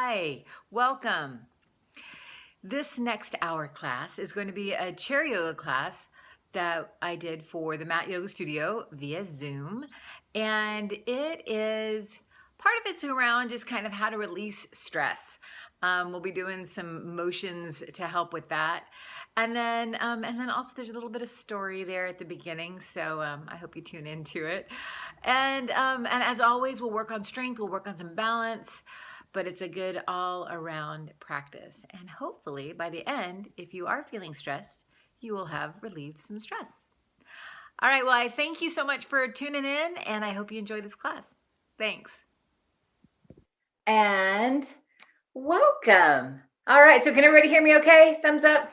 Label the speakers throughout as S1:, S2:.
S1: Hi, welcome. This next hour class is going to be a chair yoga class that I did for the Mat Yoga Studio via Zoom. And part of it's around just kind of how to release stress. We'll be doing some motions to help with that. And then also there's a little bit of story there at the beginning, so I hope you tune into it. And as always, we'll work on strength, we'll work on some balance, but it's a good all around practice. And hopefully by the end, if you are feeling stressed, you will have relieved some stress. All right, well, I thank you so much for tuning in, and I hope you enjoy this class. Thanks. And welcome. All right, so can everybody hear me okay? Thumbs up.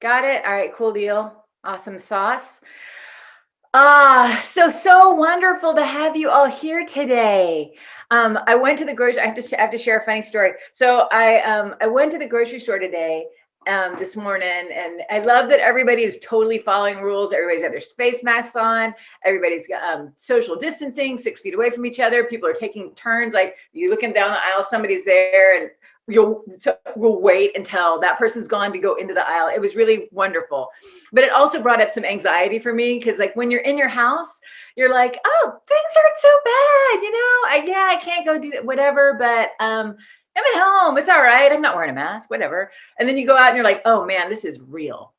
S1: Got it? All right, cool deal. Awesome sauce. So wonderful to have you all here today. I went to the grocery. I have to share a funny story. So I went to the grocery store today, this morning, and I love that everybody is totally following rules. Everybody's got their face masks on. Everybody's got social distancing, 6 feet away from each other. People are taking turns. Like, you're looking down the aisle, somebody's there, and we'll wait until that person's gone to go into the aisle. It was really wonderful. But it also brought up some anxiety for me, because like when you're in your house, you're like, oh, things aren't so bad, I can't go do that, whatever, but I'm at home, it's all right, I'm not wearing a mask, whatever. And then you go out and you're like, oh man, this is real.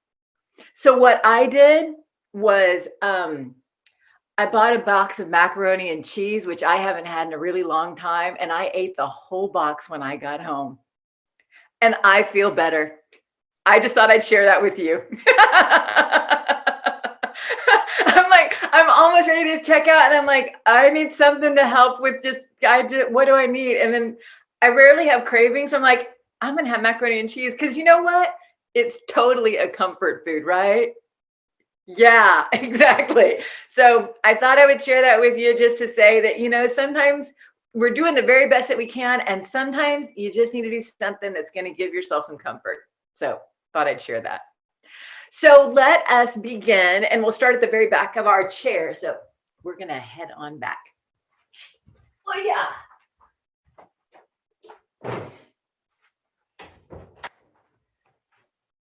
S1: So what I did was I bought a box of macaroni and cheese, which I haven't had in a really long time, and I ate the whole box when I got home. And I feel better. I just thought I'd share that with you. I'm almost ready to check out, and I'm like, I need something to help with what do I need? And then I rarely have cravings, so I'm like, I'm gonna have macaroni and cheese, because you know what? It's totally a comfort food, right? Yeah, exactly. So I thought I would share that with you, just to say that, sometimes we're doing the very best that we can, and sometimes you just need to do something that's going to give yourself some comfort. So thought I'd share that. So let us begin, and we'll start at the very back of our chair. So we're going to head on back. Well, yeah.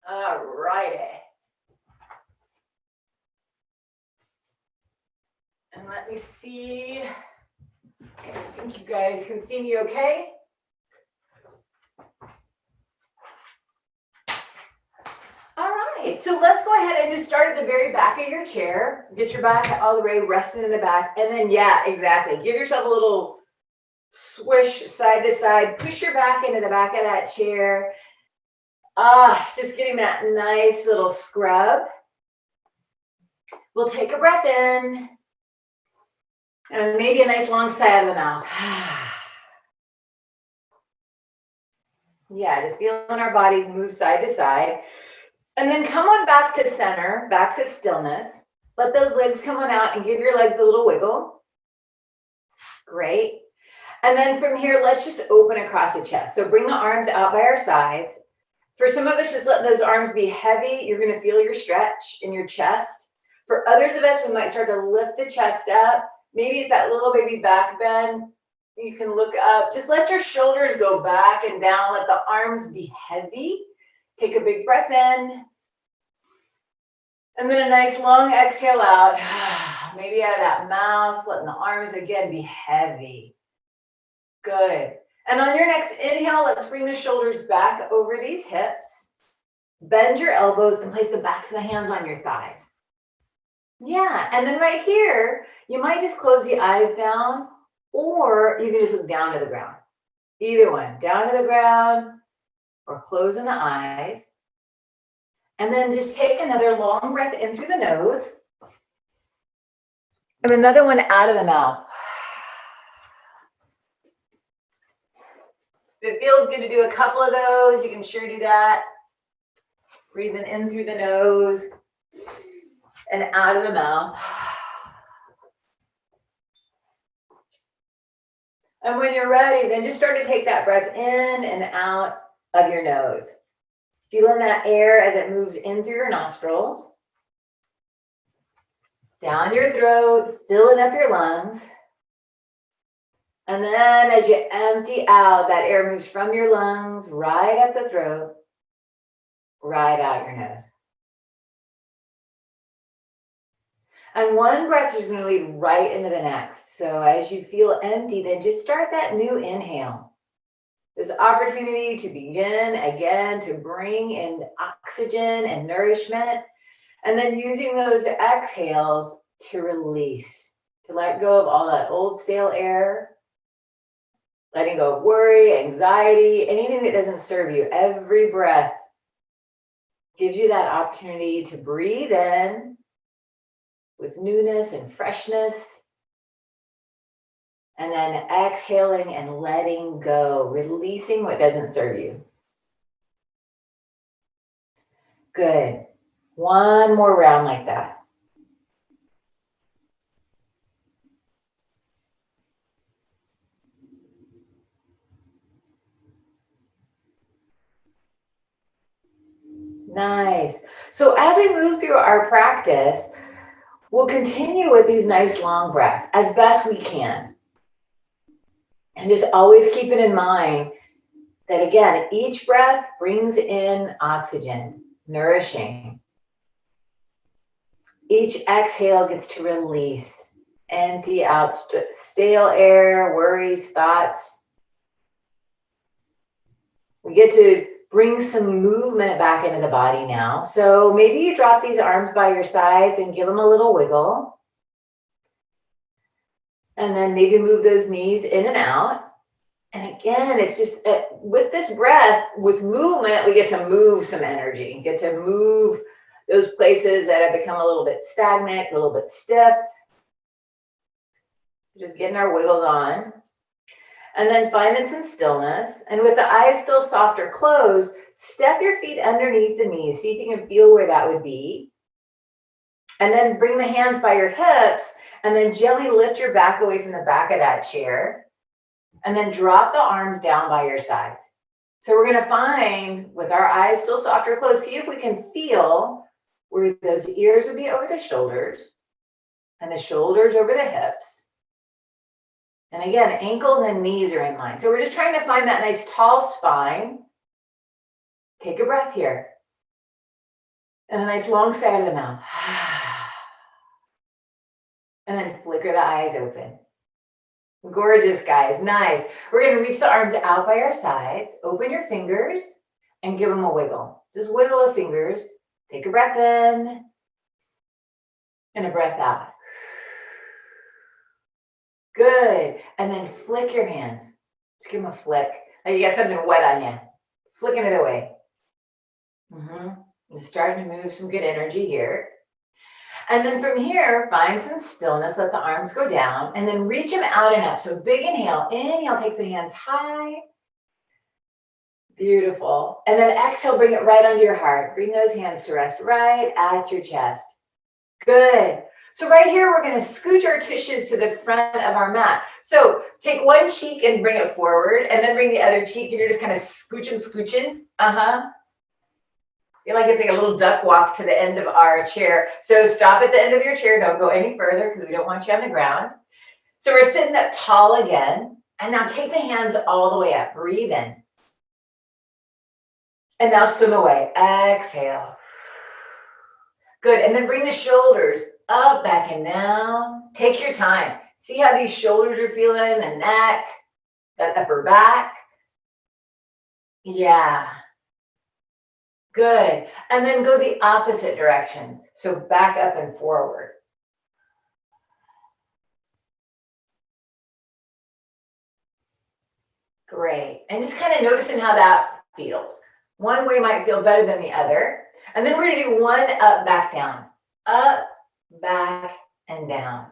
S1: All righty. And let me see. I think you guys can see me okay. All right, so let's go ahead and just start at the very back of your chair. Get your back all the way resting in the back. And then, yeah, exactly. Give yourself a little swish side to side. Push your back into the back of that chair. Just getting that nice little scrub. We'll take a breath in. And maybe a nice long sigh out of the mouth. Yeah, just feeling our bodies move side to side. And then come on back to center, back to stillness. Let those legs come on out and give your legs a little wiggle. Great. And then from here, let's just open across the chest. So bring the arms out by our sides. For some of us, just let those arms be heavy. You're going to feel your stretch in your chest. For others of us, we might start to lift the chest up. Maybe it's that little baby back bend. You can look up. Just let your shoulders go back and down. Let the arms be heavy. Take a big breath in. And then a nice long exhale out. Maybe out of that mouth, letting the arms again be heavy. Good. And on your next inhale, let's bring the shoulders back over these hips. Bend your elbows and place the backs of the hands on your thighs. Yeah, and then right here, you might just close the eyes down, or you can just look down to the ground. Either one, down to the ground or closing the eyes. And then just take another long breath in through the nose. And another one out of the mouth. If it feels good to do a couple of those, you can sure do that. Breathing in through the nose and out of the mouth. And when you're ready, then just start to take that breath in and out of your nose. Feeling that air as it moves in through your nostrils, down your throat, filling up your lungs. And then as you empty out, that air moves from your lungs right up the throat, right out your nose. And one breath is going to lead right into the next. So as you feel empty, then just start that new inhale. This opportunity to begin again to bring in oxygen and nourishment, and then using those exhales to release, to let go of all that old stale air, letting go of worry, anxiety, anything that doesn't serve you. Every breath gives you that opportunity to breathe in with newness and freshness, and then exhaling and letting go, releasing what doesn't serve you. Good. One more round like that. Nice. So as we move through our practice, we'll continue with these nice long breaths as best we can. And just always keep it in mind that, again, each breath brings in oxygen, nourishing. Each exhale gets to release, empty out stale air, worries, thoughts. We get to bring some movement back into the body now. So maybe you drop these arms by your sides and give them a little wiggle. And then maybe move those knees in and out. And again, it's just with this breath, with movement, we get to move some energy, get to move those places that have become a little bit stagnant, a little bit stiff. Just getting our wiggles on. And then finding some stillness. And with the eyes still soft or closed, step your feet underneath the knees. See if you can feel where that would be. And then bring the hands by your hips and then gently lift your back away from the back of that chair. And then drop the arms down by your sides. So we're going to find, with our eyes still soft or closed, see if we can feel where those ears would be over the shoulders and the shoulders over the hips. And again, ankles and knees are in line. So we're just trying to find that nice tall spine. Take a breath here. And a nice long side of the mouth. And then flicker the eyes open. Gorgeous, guys. Nice. We're going to reach the arms out by our sides. Open your fingers and give them a wiggle. Just wiggle the fingers. Take a breath in and a breath out. Good. And then flick your hands. Just give them a flick. Like you got something wet on you. Flicking it away. You're starting to move some good energy here. And then from here, find some stillness. Let the arms go down. And then reach them out and up. So big inhale. Inhale takes the hands high. Beautiful. And then exhale, bring it right under your heart. Bring those hands to rest right at your chest. Good. So right here, we're going to scooch our tushes to the front of our mat. So take one cheek and bring it forward, and then bring the other cheek, and you're just kind of scooching. Feel like it's like a little duck walk to the end of our chair. So stop at the end of your chair. Don't go any further because we don't want you on the ground. So we're sitting up tall again. And now take the hands all the way up. Breathe in. And now swim away. Exhale. Good. And then bring the shoulders up, back, and down. Take your time. See how these shoulders are feeling, the neck, that upper back. Yeah. Good. And then go the opposite direction. So back up and forward. Great. And just kind of noticing how that feels. One way might feel better than the other. And then we're going to do one up, back, down. Up, back, and down.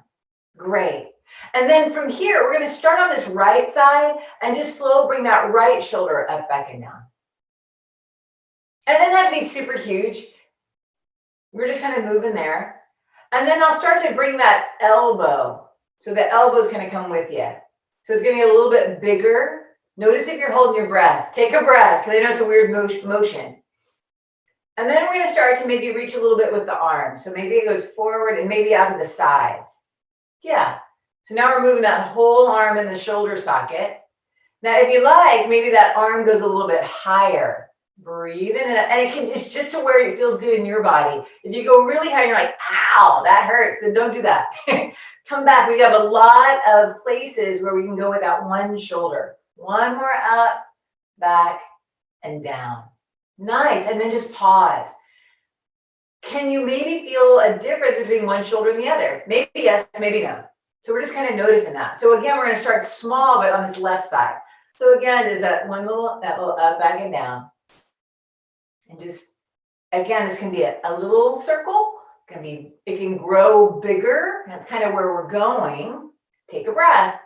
S1: Great. And then from here, we're going to start on this right side and just slow bring that right shoulder up, back, and down. And then that be super huge. We're just kind of moving there. And then I'll start to bring that elbow. So the elbow is going to come with you. So it's going to get a little bit bigger. Notice if you're holding your breath. Take a breath, because I know it's a weird motion. And then we're going to start to maybe reach a little bit with the arms. So maybe it goes forward and maybe out to the sides. Yeah. So now we're moving that whole arm in the shoulder socket. Now, if you like, maybe that arm goes a little bit higher. Breathe in and out. And it's just to where it feels good in your body. If you go really high and you're like, ow, that hurts, then don't do that. Come back. We have a lot of places where we can go with that one shoulder. One more up, back, and down. Nice. And then just pause. Can you maybe feel a difference between one shoulder and the other? Maybe yes, maybe no. So we're just kind of noticing that. So again, we're going to start small, but on this left side. So again, there's that little up, back, and down. And just, again, this can be a little circle. It can grow bigger. That's kind of where we're going. Take a breath.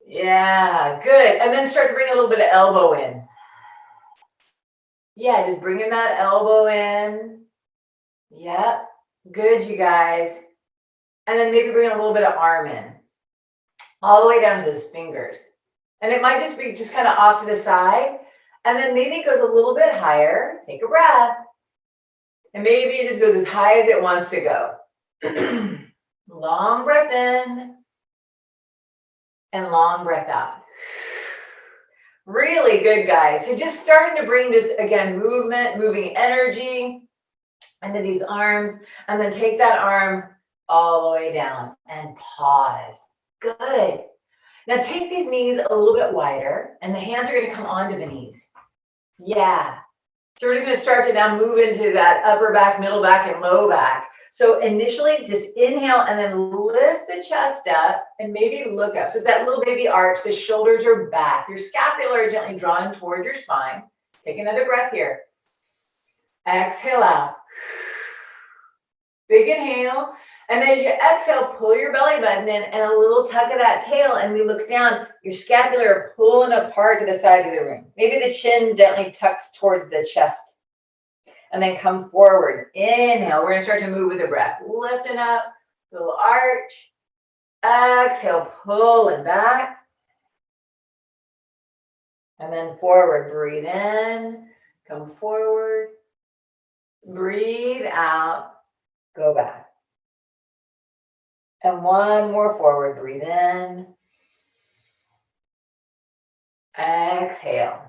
S1: Yeah, good. And then start to bring a little bit of elbow in. Yeah, just bringing that elbow in. Yep, good, you guys. And then maybe bring a little bit of arm in. All the way down to those fingers. And it might just be just kind of off to the side. And then maybe it goes a little bit higher. Take a breath. And maybe it just goes as high as it wants to go. Long breath in. And long breath out. Really good, guys. So just starting to bring this, again, movement, moving energy into these arms. And then take that arm all the way down and pause. Good. Now take these knees a little bit wider and the hands are going to come onto the knees. Yeah. So we're just going to start to now move into that upper back, middle back, and low back. So initially just inhale and then lift the chest up and maybe look up. So it's that little baby arch. The shoulders are back. Your scapula are gently drawn towards your spine. Take another breath here. Exhale out. Big inhale. And as you exhale, pull your belly button in and a little tuck of that tail. And we look down, your scapula are pulling apart to the sides of the room. Maybe the chin gently tucks towards the chest. And then come forward. Inhale. We're going to start to move with the breath. Lifting up, little arch. Exhale, pulling back. And then forward. Breathe in. Come forward. Breathe out. Go back. And one more forward. Breathe in. Exhale.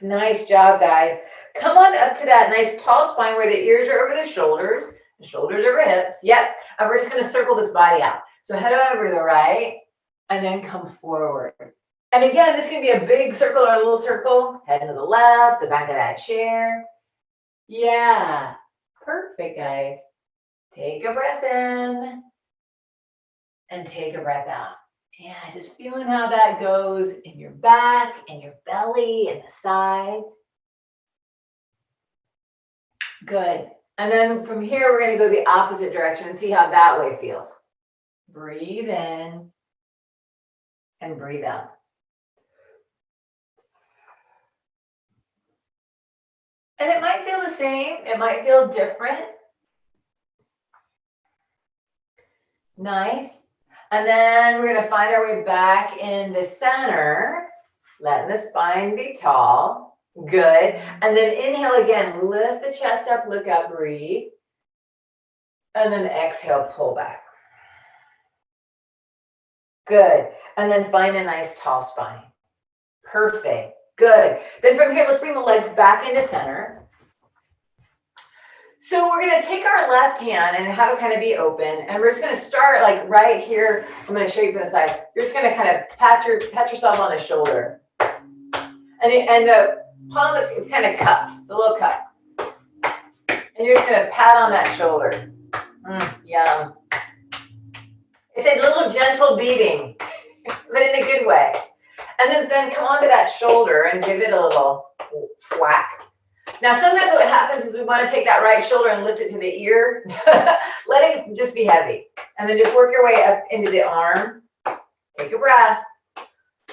S1: Nice job, guys. Come on up to that nice tall spine where the ears are over the shoulders over hips. Yep. And we're just going to circle this body out. So head on over to the right and then come forward. And again, this can be a big circle or a little circle. Head to the left, the back of that chair. Yeah. Perfect, guys. Take a breath in and take a breath out. Yeah, just feeling how that goes in your back, in your belly, and the sides. Good. And then from here, we're going to go the opposite direction and see how that way feels. Breathe in and breathe out. And it might feel the same. It might feel different. Nice. And then we're going to find our way back into center, letting the spine be tall. Good. And then inhale again, lift the chest up, look up, breathe. And then exhale, pull back. Good. And then find a nice tall spine. Perfect. Good. Then from here, let's bring the legs back into center. So we're going to take our left hand and have it kind of be open. And we're just going to start like right here. I'm going to show you from the side. You're just going to kind of pat yourself on the shoulder. And the palm is kind of cupped, the little cup. And you're just going to pat on that shoulder. Yum. It's a little gentle beating, but in a good way. And then come onto that shoulder and give it a little whack. Now, sometimes what happens is we want to take that right shoulder and lift it to the ear. Let it just be heavy. And then just work your way up into the arm. Take a breath.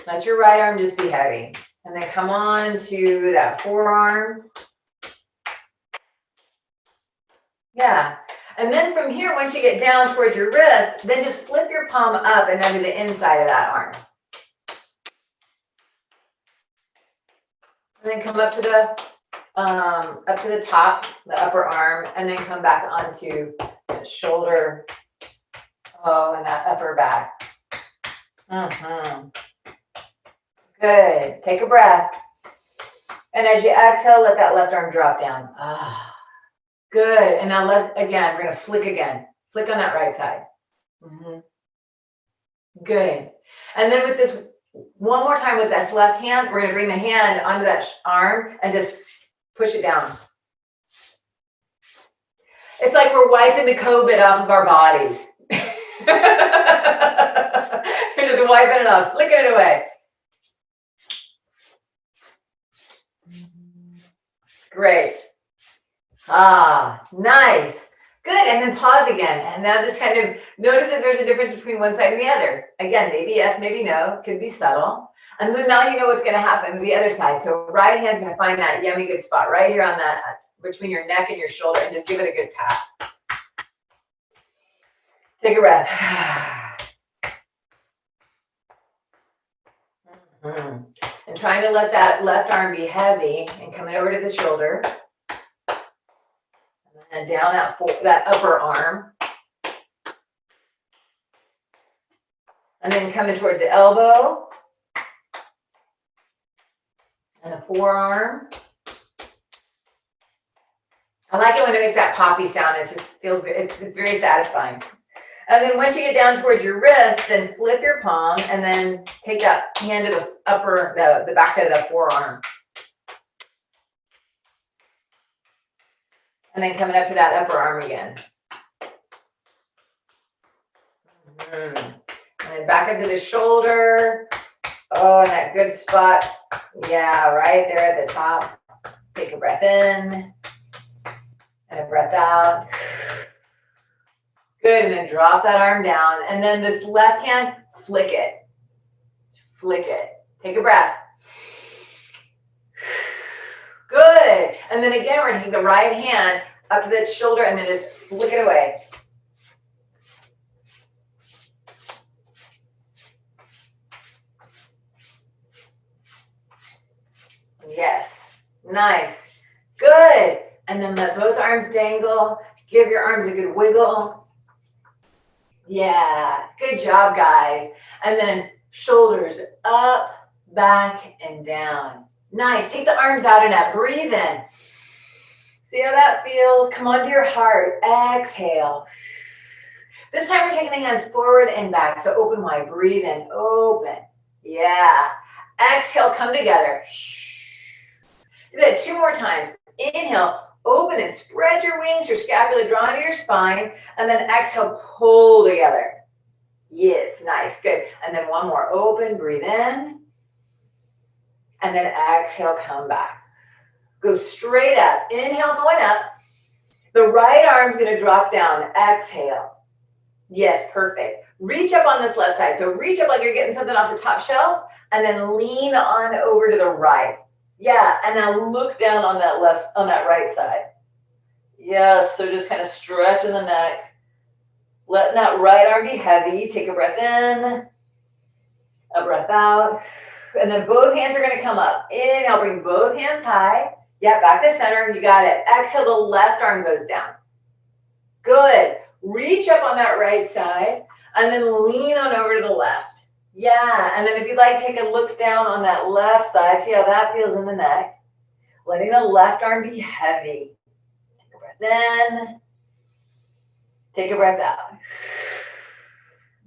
S1: Let your right arm just be heavy. And then come on to that forearm. Yeah. And then from here, once you get down towards your wrist, then just flip your palm up and under the inside of that arm. And then come up to the top, the upper arm, and then come back onto the shoulder Oh, and that upper back. Good. Take a breath. And as you exhale, let that left arm drop down. Good. And now we're going to flick again. Flick on that right side. Good. And then with this, one more time with this left hand, we're going to bring the hand onto that arm and just push it down. It's like we're wiping the COVID off of our bodies. You're just wiping it off, flicking it away. Great. Nice. Good. And then pause again. And now just kind of notice if there's a difference between one side and the other. Again, maybe yes, maybe no. Could be subtle. And then now you know what's going to happen with the other side. So right hand's going to find that yummy good spot right here on that, between your neck and your shoulder, and just give it a good pat. Take a breath. And trying to let that left arm be heavy and coming over to the shoulder. And down that upper arm. And then coming towards the elbow. And the forearm. I like it when it makes that poppy sound. It just feels, it's very satisfying. And then once you get down towards your wrist, then flip your palm and then take that hand to the back side of the forearm. And then coming up to that upper arm again. And then back up to the shoulder. Oh, and that good spot. Yeah, right there at the top. Take a breath in. And a breath out. Good, and then drop that arm down. And then this left hand, flick it. Flick it. Take a breath. Good. And then again, we're going to take the right hand up to the shoulder and then just flick it away. Yes. Nice. Good. And then let both arms dangle. Give your arms a good wiggle. Yeah. Good job, guys. And then shoulders up, back, and down. Nice. Take the arms out and out. Breathe in. See how that feels? Come onto your heart. Exhale. This time we're taking the hands forward and back. So open wide. Breathe in. Open. Yeah. Exhale. Come together. Do that 2 more times. Inhale. Open and spread your wings, your scapula draw into your spine, and then exhale, pull together. Yes, nice, good. And then one more, open, breathe in, and then exhale, come back. Go straight up, inhale, going up. The right arm's gonna drop down, exhale. Yes, perfect. Reach up on this left side. So reach up like you're getting something off the top shelf, and then lean on over to the right. Yeah, and now look down on that right side. Yes, so just kind of stretching the neck. Letting that right arm be heavy. Take a breath in, a breath out. And then both hands are gonna come up. Inhale, bring both hands high. Yeah, back to center, you got it. Exhale, the left arm goes down. Good. Reach up on that right side, and then lean on over to the left. Yeah, and then if you'd like, take a look down on that left side. See how that feels in the neck. Letting the left arm be heavy. Take a breath in. Take a breath out.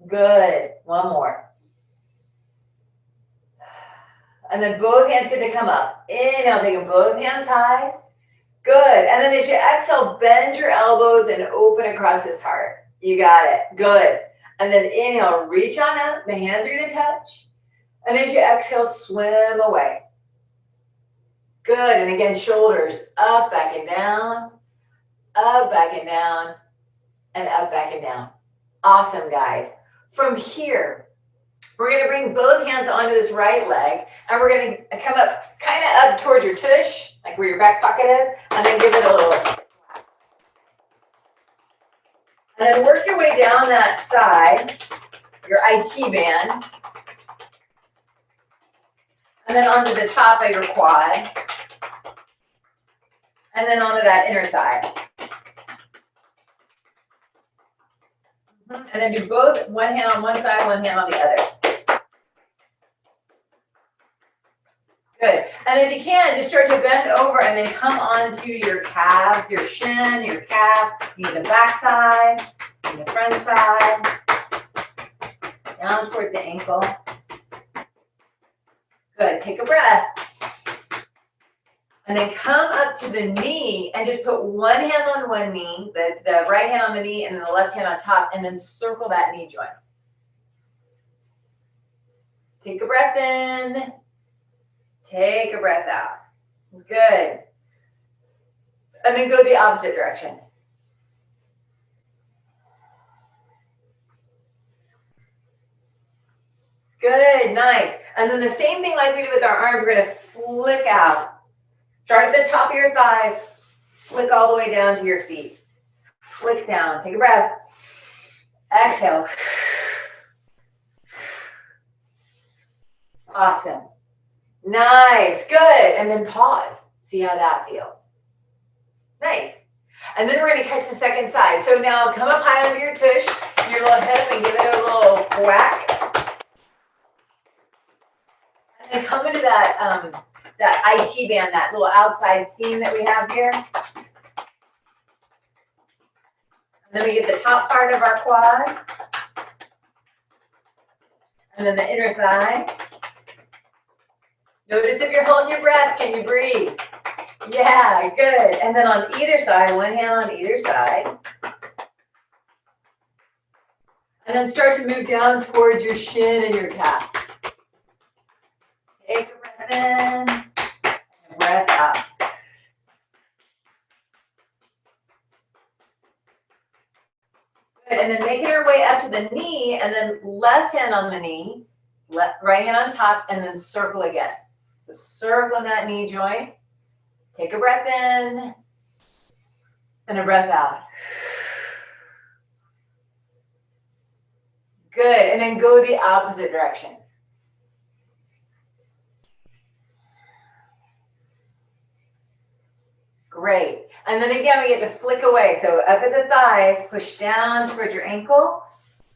S1: Good. One more. And then both hands get to come up. Inhale, taking both hands high. Good. And then as you exhale, bend your elbows and open across his heart. You got it. Good. And then inhale, reach on up. The hands are going to touch. And as you exhale, swim away. Good. And again, shoulders up, back and down. Up, back and down. And up, back and down. Awesome, guys. From here, we're going to bring both hands onto this right leg. And we're going to come up, kind of up towards your tush, like where your back pocket is. And then give it a little. And then work your way down that side, your IT band. And then onto the top of your quad. And then onto that inner thigh. And then do both, one hand on one side, one hand on the other. Good. And if you can, just start to bend over and then come onto your calves, your shin, your calf. You need the back side, and the front side. Down towards the ankle. Good. Take a breath. And then come up to the knee and just put one hand on one knee, the right hand on the knee, and then the left hand on top, and then circle that knee joint. Take a breath in. Take a breath out. Good. And then go the opposite direction. Good, nice. And then the same thing like we did with our arms, we're gonna flick out. Start at the top of your thigh, flick all the way down to your feet. Flick down, take a breath. Exhale. Awesome. Nice, good. And then pause. See how that feels. Nice. And then we're gonna catch the second side. So now come up high under your tush, your little hip, and give it a little whack. And then come into that, that IT band, that little outside seam that we have here. And then we get the top part of our quad. And then the inner thigh. Notice if you're holding your breath, can you breathe? Yeah, good. And then on either side, one hand on either side. And then start to move down towards your shin and your calf. Take a breath in, and breath out. Good, and then making our way up to the knee, and then left hand on the knee, right hand on top, and then circle again. So circle that knee joint. Take a breath in, and a breath out. Good, and then go the opposite direction. Great. And then again, we get to flick away. So up at the thigh, push down towards your ankle,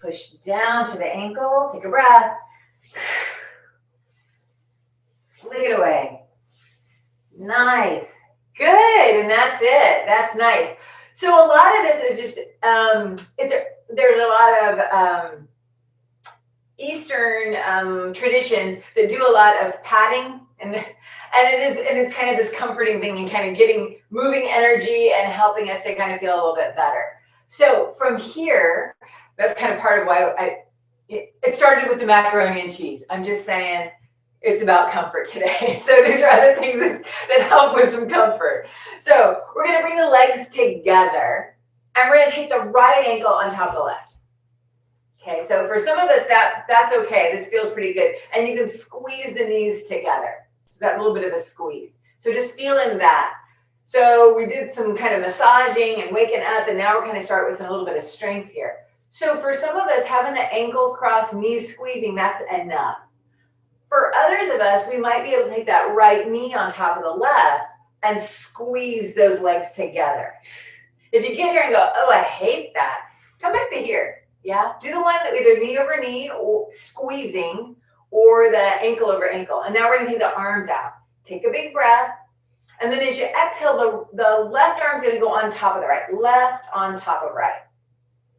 S1: push down to the ankle, take a breath. Flick it away. Nice. Good. And that's it. That's nice. So a lot of this is just, there's a lot of Eastern traditions that do a lot of padding, and it's kind of this comforting thing and kind of moving energy and helping us to kind of feel a little bit better. So from here, that's kind of part of why it started with the macaroni and cheese. I'm just saying it's about comfort today. So these are other things that help with some comfort. So we're going to bring the legs together, and we're going to take the right ankle on top of the left. Okay, so for some of us, that's okay. This feels pretty good. And you can squeeze the knees together. So that little bit of a squeeze. So just feeling that. So we did some kind of massaging and waking up, and now we're going to start with a little bit of strength here. So for some of us, having the ankles crossed, knees squeezing, that's enough. For others of us, we might be able to take that right knee on top of the left and squeeze those legs together. If you get here and go, oh, I hate that, come back to here. Yeah, do the one that either knee over knee or squeezing, or the ankle over ankle. And now we're gonna take the arms out. Take a big breath. And then as you exhale, the left arm's gonna go on top of the right. Left on top of right.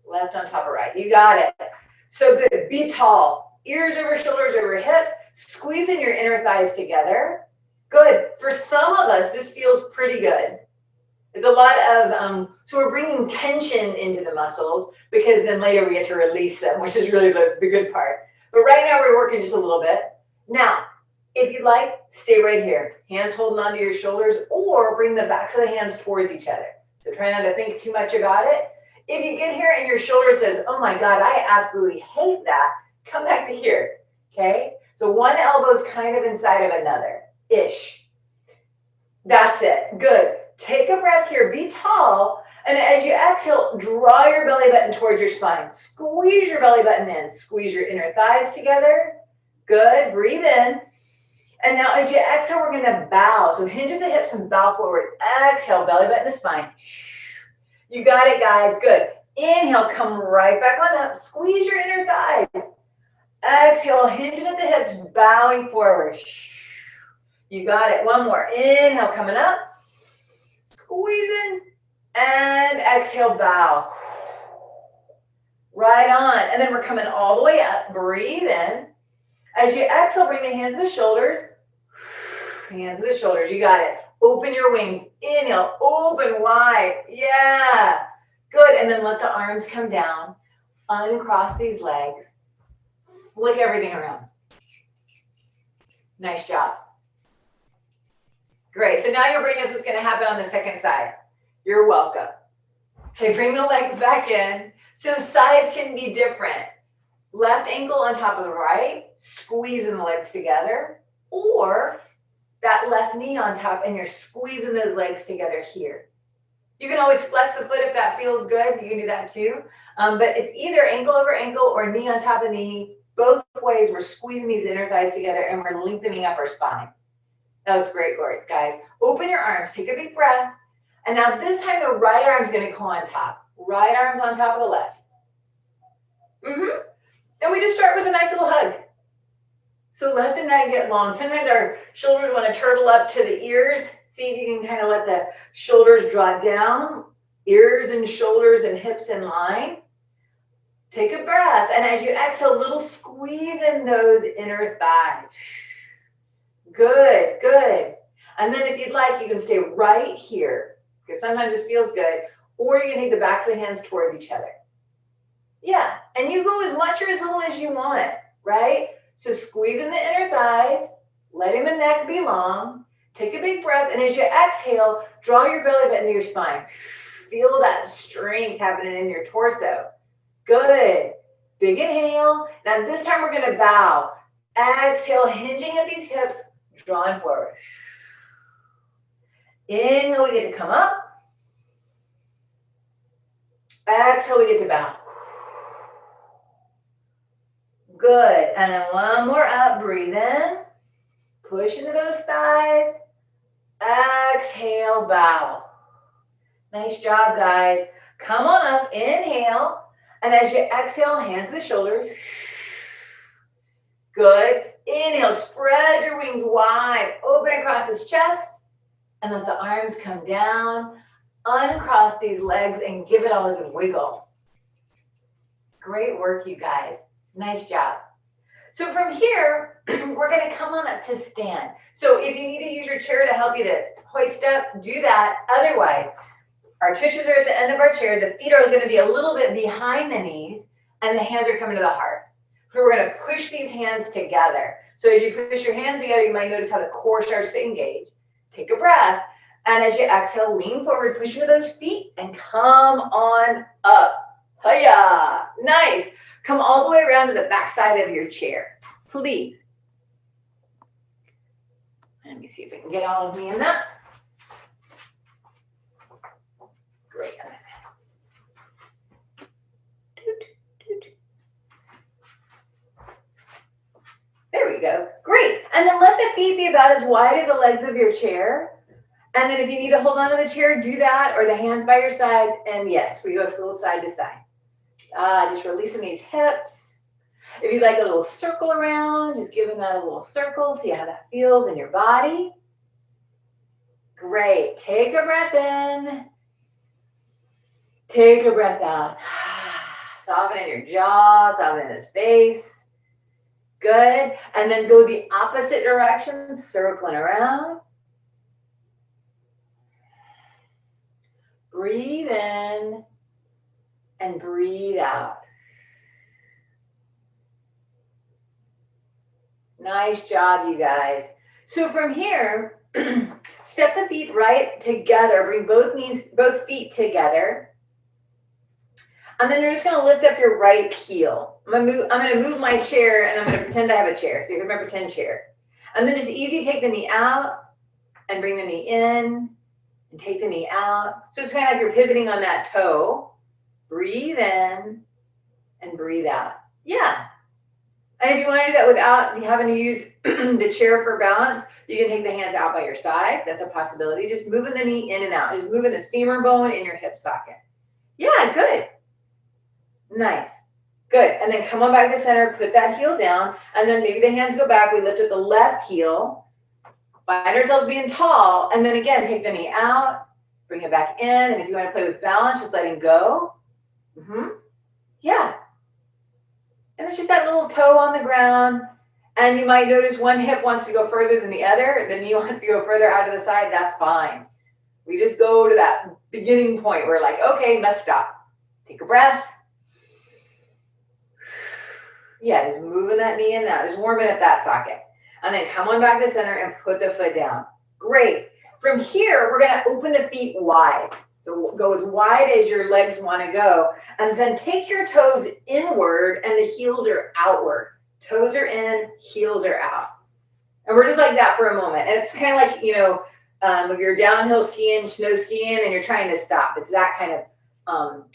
S1: Left on top of right. You got it. So good. Be tall. Ears over shoulders over hips. Squeezing your inner thighs together. Good. For some of us, this feels pretty good. It's a lot of, so we're bringing tension into the muscles, because then later we get to release them, which is really the good part. But right now we're working just a little bit. Now, if you'd like, stay right here. Hands holding onto your shoulders, or bring the backs of the hands towards each other. So try not to think too much about it. If you get here and your shoulder says, oh my God, I absolutely hate that, come back to here, okay? So one elbow's kind of inside of another-ish. That's it, good. Take a breath here, be tall, and as you exhale, draw your belly button towards your spine. Squeeze your belly button in, squeeze your inner thighs together. Good, breathe in. And now as you exhale, we're gonna bow. So hinge at the hips and bow forward. Exhale, belly button to spine. You got it, guys, good. Inhale, come right back on up. Squeeze your inner thighs. Exhale, hinging at the hips, bowing forward. You got it. One more. Inhale, coming up. Squeezing. And exhale, bow. Right on. And then we're coming all the way up. Breathe in. As you exhale, bring the hands to the shoulders. Hands to the shoulders. You got it. Open your wings. Inhale, open wide. Yeah. Good. And then let the arms come down. Uncross these legs. Flick everything around. Nice job. Great. So now your brain knows what's going to happen on the second side. You're welcome. Okay, bring the legs back in. So sides can be different. Left ankle on top of the right, squeezing the legs together, or that left knee on top and you're squeezing those legs together here. You can always flex the foot if that feels good. You can do that too. But it's either ankle over ankle or knee on top of knee. Both ways, we're squeezing these inner thighs together and we're lengthening up our spine. That was great, guys. Open your arms, take a big breath. And now this time the right arm's gonna go on top. Right arm's on top of the left. And we just start with a nice little hug. So let the neck get long. Sometimes our shoulders want to turtle up to the ears. See if you can kind of let the shoulders draw down. Ears and shoulders and hips in line. Take a breath. And as you exhale, a little squeeze in those inner thighs. Good, good. And then if you'd like, you can stay right here, because sometimes this feels good. Or you can take the backs of the hands towards each other. Yeah, and you go as much or as little as you want, right? So squeezing the inner thighs, letting the neck be long, take a big breath, and as you exhale, draw your belly button to your spine. Feel that strength happening in your torso. Good. Big inhale. Now this time we're gonna bow. Exhale, hinging at these hips, drawing forward. Inhale, we get to come up. Exhale, we get to bow. Good. And then one more up. Breathe in. Push into those thighs. Exhale, bow. Nice job, guys. Come on up. Inhale. And as you exhale, hands to the shoulders. Good. Inhale. Spread your wings wide. Open across his chest. And let the arms come down. Uncross these legs and give it all a good wiggle. Great work, you guys. Nice job. So from here, we're going to come on up to stand. So if you need to use your chair to help you to hoist up, do that. Otherwise, our tushes are at the end of our chair. The feet are going to be a little bit behind the knees, and the hands are coming to the heart. So we're going to push these hands together. So as you push your hands together, you might notice how the core starts to engage. Take a breath. And as you exhale, lean forward, push into those feet, and come on up. Hiya! Nice. Come all the way around to the back side of your chair, please. Let me see if I can get all of me in that. Great. There we go. Great. And then let the feet be about as wide as the legs of your chair. And then if you need to hold on to the chair, do that, or the hands by your sides. And yes, we go a little side to side. Just releasing these hips. If you'd like a little circle around, just giving that a little circle. See how that feels in your body. Great. Take a breath in. Take a breath out. Soften in your jaw, soften in his face. Good. And then go the opposite direction, circling around. Breathe in and breathe out. Nice job, you guys. So from here, step the feet right together. Bring both feet together. And then you're just going to lift up your right heel. I'm going to move my chair, and I'm going to pretend I have a chair. So you can remember pretend chair. And then just easy, take the knee out and bring the knee in and take the knee out. So it's kind of like you're pivoting on that toe. Breathe in and breathe out. Yeah. And if you want to do that without having to use the chair for balance, you can take the hands out by your side. That's a possibility. Just moving the knee in and out. Just moving this femur bone in your hip socket. Yeah, good. Nice. Good. And then come on back to center, put that heel down, and then maybe the hands go back. We lift up the left heel, find ourselves being tall, and then again, take the knee out, bring it back in, and if you want to play with balance, just letting go. Yeah. And it's just that little toe on the ground, and you might notice one hip wants to go further than the other, the knee wants to go further out to the side, that's fine. We just go to that beginning point where like, okay, must stop. Take a breath. Yeah, just moving that knee in now, just warming up that socket. And then come on back to center and put the foot down. Great. From here, we're gonna open the feet wide. So go as wide as your legs wanna go. And then take your toes inward and the heels are outward. Toes are in, heels are out. And we're just like that for a moment. And it's kind of like, you know, if you're downhill skiing, snow skiing, and you're trying to stop. It's that kind of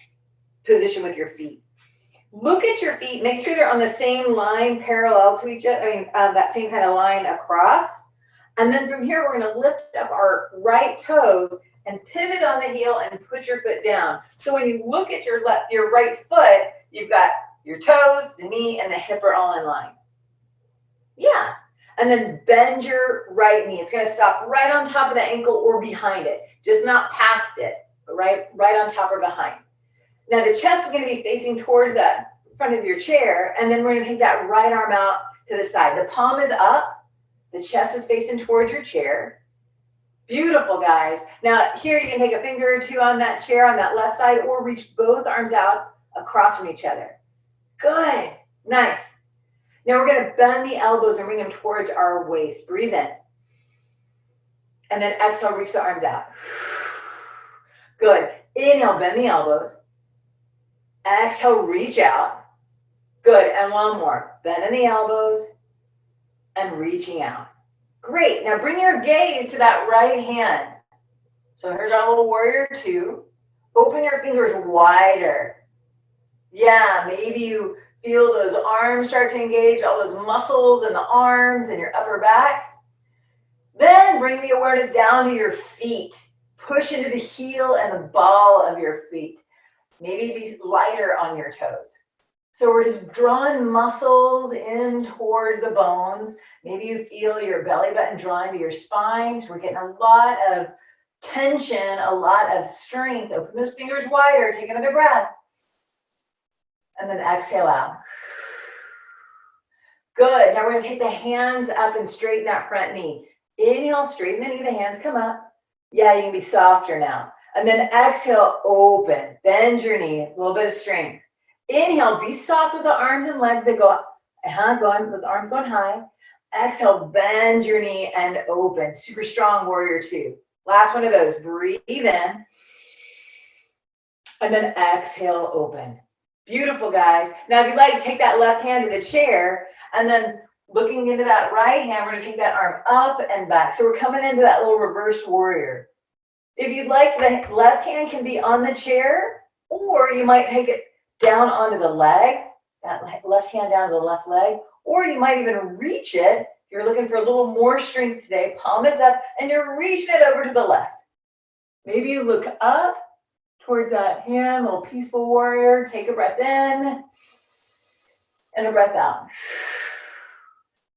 S1: position with your feet. Look at your feet, make sure they're on the same line parallel to each other, that same kind of line across. And then from here, we're gonna lift up our right toes and pivot on the heel and put your foot down. So when you look at your right foot, you've got your toes, the knee, and the hip are all in line. Yeah. And then bend your right knee. It's gonna stop right on top of the ankle or behind it, just not past it, but right on top or behind. Now the chest is going to be facing towards the front of your chair, and then we're going to take that right arm out to the side. The palm is up, the chest is facing towards your chair. Beautiful, guys. Now here you can take a finger or two on that chair on that left side or reach both arms out across from each other. Good, nice. Now we're going to bend the elbows and bring them towards our waist. Breathe in. And then exhale, reach the arms out. Good. Inhale, bend the elbows. Exhale, reach out. Good, and one more. Bending the elbows and reaching out. Great, now bring your gaze to that right hand. So here's our little warrior two. Open your fingers wider. Yeah, maybe you feel those arms start to engage, all those muscles in the arms and your upper back. Then bring the awareness down to your feet. Push into the heel and the ball of your feet. Maybe be lighter on your toes. So we're just drawing muscles in towards the bones. Maybe you feel your belly button drawing to your spine. So we're getting a lot of tension, a lot of strength. Open those fingers wider. Take another breath. And then exhale out. Good. Now we're going to take the hands up and straighten that front knee. Inhale, straighten the knee. The hands come up. Yeah, you can be softer now. And then exhale, open, bend your knee, a little bit of strength. Inhale, be soft with the arms and legs that go up. Those arms going high. Exhale, bend your knee and open. Super strong warrior two. Last one of those, breathe in. And then exhale, open. Beautiful, guys. Now, if you'd like, take that left hand to the chair, and then looking into that right hand, we're gonna take that arm up and back. So we're coming into that little reverse warrior. If you'd like, the left hand can be on the chair, or you might take it down onto the leg, that left hand down to the left leg, or you might even reach it. If you're looking for a little more strength today, palm is up, and you're reaching it over to the left. Maybe you look up towards that hand, little peaceful warrior. Take a breath in, and a breath out.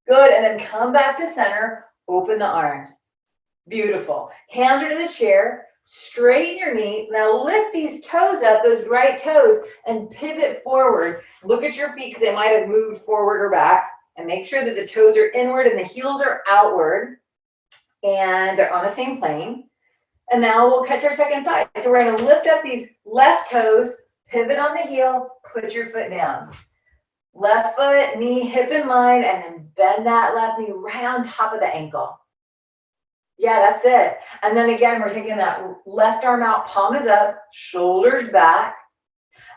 S1: Good, and then come back to center, open the arms. Beautiful. Hands are to the chair, straighten your knee. Now lift these toes up, those right toes, and pivot forward. Look at your feet because they might have moved forward or back. And make sure that the toes are inward and the heels are outward. And they're on the same plane. And now we'll catch our second side. So we're going to lift up these left toes, pivot on the heel, put your foot down. Left foot, knee, hip in line, and then bend that left knee right on top of the ankle. Yeah, that's it. And then again, we're taking that left arm out, palm is up, shoulders back,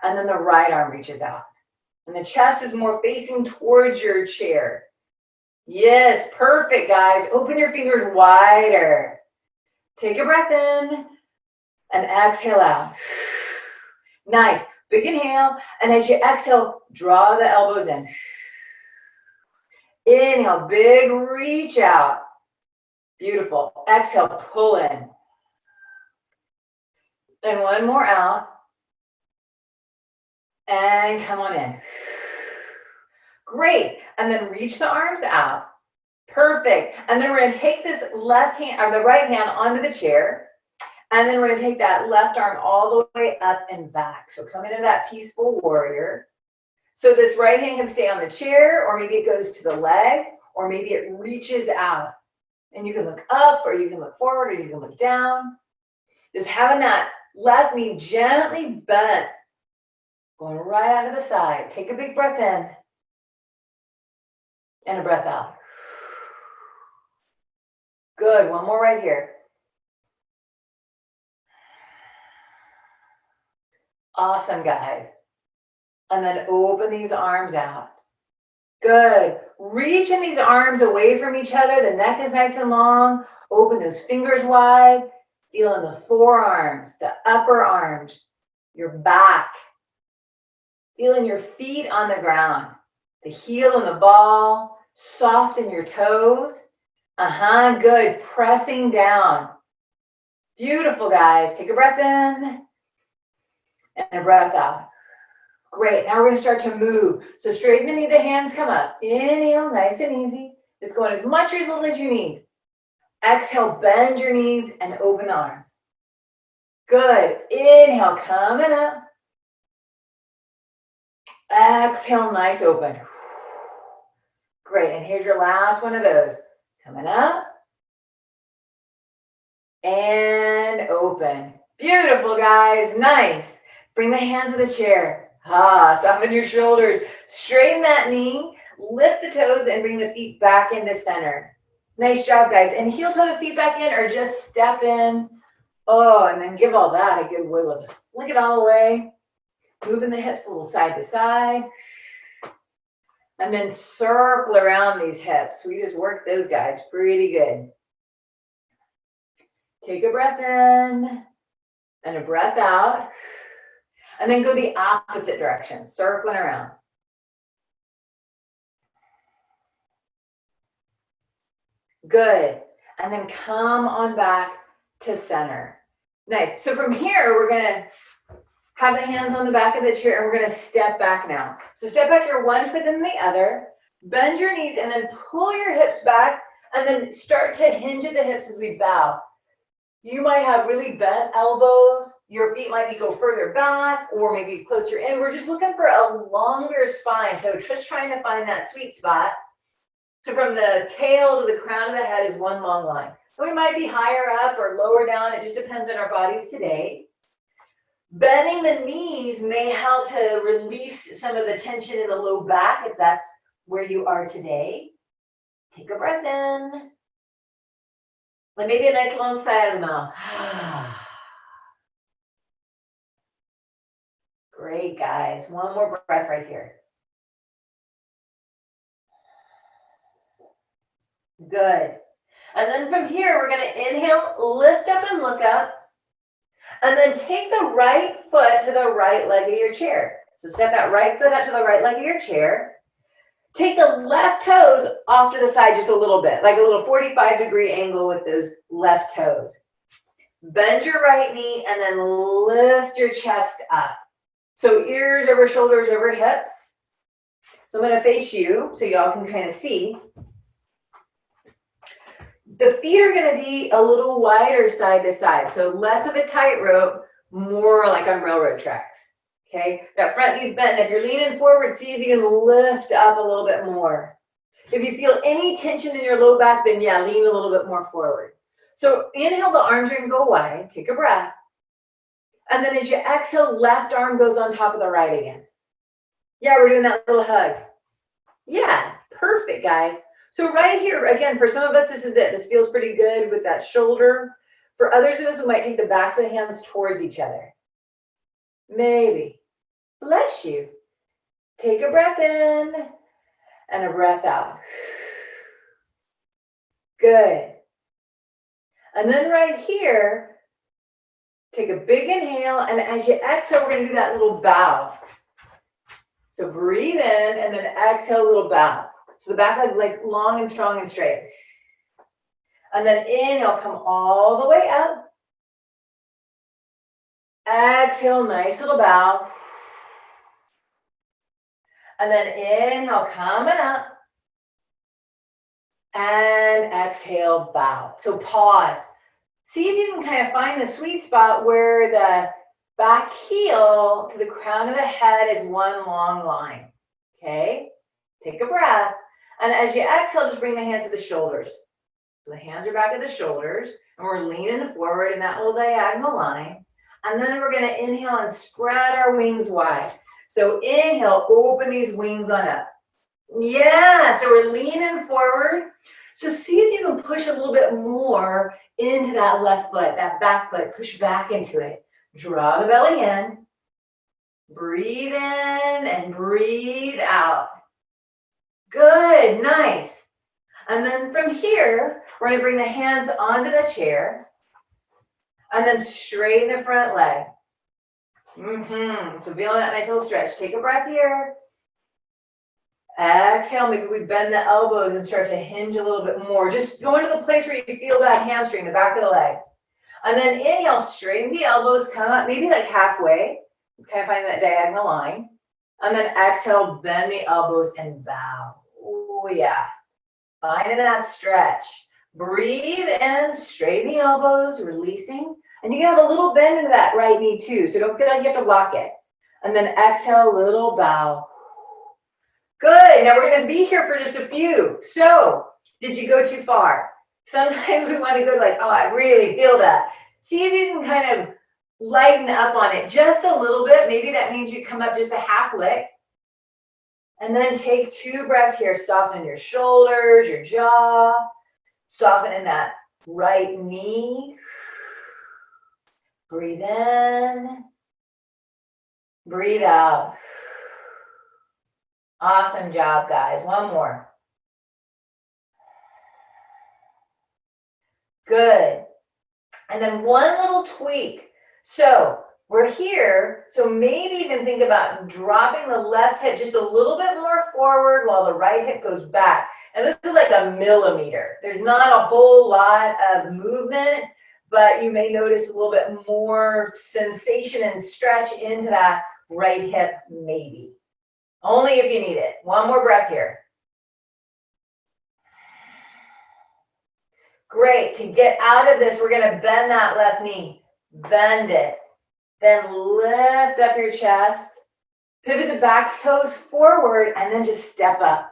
S1: and then the right arm reaches out. And the chest is more facing towards your chair. Yes, perfect, guys. Open your fingers wider. Take a breath in and exhale out. Nice. Big inhale. And as you exhale, draw the elbows in. Inhale, big reach out. Beautiful. Exhale, pull in. And one more out. And come on in. Great. And then reach the arms out. Perfect. And then we're going to take this left hand or the right hand onto the chair. And then we're going to take that left arm all the way up and back. So come into that peaceful warrior. So this right hand can stay on the chair, or maybe it goes to the leg, or maybe it reaches out. And you can look up, or you can look forward, or you can look down. Just having that left knee gently bent, going right out to the side. Take a big breath in and a breath out. Good. One more right here. Awesome, guys. And then open these arms out. Good. Reaching these arms away from each other. The neck is nice and long. Open those fingers wide. Feeling the forearms, the upper arms, your back. Feeling your feet on the ground. The heel and the ball. Soften your toes. Good. Pressing down. Beautiful, guys. Take a breath in and a breath out. Great. Now we're going to start to move. So straighten the knee, the hands come up. Inhale, nice and easy. Just going as much or as little as you need. Exhale, bend your knees and open the arms. Good. Inhale, coming up. Exhale, nice open. Great. And here's your last one of those. Coming up. And open. Beautiful, guys. Nice. Bring the hands to the chair. Soften your shoulders. Straighten that knee. Lift the toes and bring the feet back into center. Nice job, guys. And heel toe the feet back in or just step in. And then give all that a good wiggle. Just flick it all the way. Moving the hips a little side to side. And then circle around these hips. We just worked those guys pretty good. Take a breath in and a breath out. And then go the opposite direction, circling around. Good. And then come on back to center. Nice. So from here, we're going to have the hands on the back of the chair and we're going to step back now. So step back here, one foot in the other. Bend your knees and then pull your hips back and then start to hinge at the hips as we bow. You might have really bent elbows. Your feet might go further back or maybe closer in. We're just looking for a longer spine. So just trying to find that sweet spot. So from the tail to the crown of the head is one long line. We might be higher up or lower down. It just depends on our bodies today. Bending the knees may help to release some of the tension in the low back if that's where you are today. Take a breath in. And maybe a nice long sigh out of the mouth. Great, guys. One more breath right here. Good. And then from here, we're going to inhale, lift up and look up. And then take the right foot to the right leg of your chair. So step that right foot up to the right leg of your chair. Take the left toes off to the side just a little bit, like a little 45-degree angle with those left toes. Bend your right knee and then lift your chest up. So ears over shoulders over hips. So I'm going to face you so y'all can kind of see. The feet are going to be a little wider side to side. So less of a tightrope, more like on railroad tracks. Okay, that front knee's bent. If you're leaning forward, see if you can lift up a little bit more. If you feel any tension in your low back, then yeah, lean a little bit more forward. So inhale, the arms are going to go wide. Take a breath. And then as you exhale, left arm goes on top of the right again. Yeah, we're doing that little hug. Yeah, perfect, guys. So right here, again, for some of us, this is it. This feels pretty good with that shoulder. For others of us, we might take the backs of the hands towards each other. Maybe. Bless you. Take a breath in and a breath out. Good. And then right here, take a big inhale, and as you exhale, we're going to do that little bow. So breathe in and then exhale, a little bow. So the back leg's like long and strong and straight. And then inhale, come all the way up. Exhale, nice little bow. And then inhale, coming up. And exhale, bow. So pause. See if you can kind of find the sweet spot where the back heel to the crown of the head is one long line. Okay? Take a breath. And as you exhale, just bring the hands to the shoulders. So the hands are back at the shoulders, and we're leaning forward in that little diagonal line. And then we're going to inhale and spread our wings wide. So inhale, open these wings on up. Yeah, so we're leaning forward. So see if you can push a little bit more into that left foot, that back foot. Push back into it. Draw the belly in. Breathe in and breathe out. Good, nice. And then from here, we're going to bring the hands onto the chair. And then straighten the front leg. So feeling that nice little stretch. Take a breath here. Exhale, maybe we bend the elbows and start to hinge a little bit more. Just go into the place where you feel that hamstring, the back of the leg. And then inhale, straighten the elbows, come up maybe like halfway. Kind of find that diagonal line. And then exhale, bend the elbows and bow. Oh yeah. Finding that stretch. Breathe in, straighten the elbows, releasing. And you can have a little bend into that right knee too, so don't feel like you have to block it. And then exhale, little bow. Good, now we're gonna be here for just a few. So, did you go too far? Sometimes we wanna go like, oh, I really feel that. See if you can kind of lighten up on it just a little bit. Maybe that means you come up just a half lick. And then take 2 breaths here, soften your shoulders, your jaw, soften in that right knee. Breathe in, breathe out. Awesome job, guys. One more. Good. And then one little tweak. So we're here, so maybe even think about dropping the left hip just a little bit more forward while the right hip goes back. And this is like a millimeter. There's not a whole lot of movement, but you may notice a little bit more sensation and stretch into that right hip, maybe. Only if you need it. One more breath here. Great. To get out of this, we're going to bend that left knee. Bend it. Then lift up your chest. Pivot the back toes forward and then just step up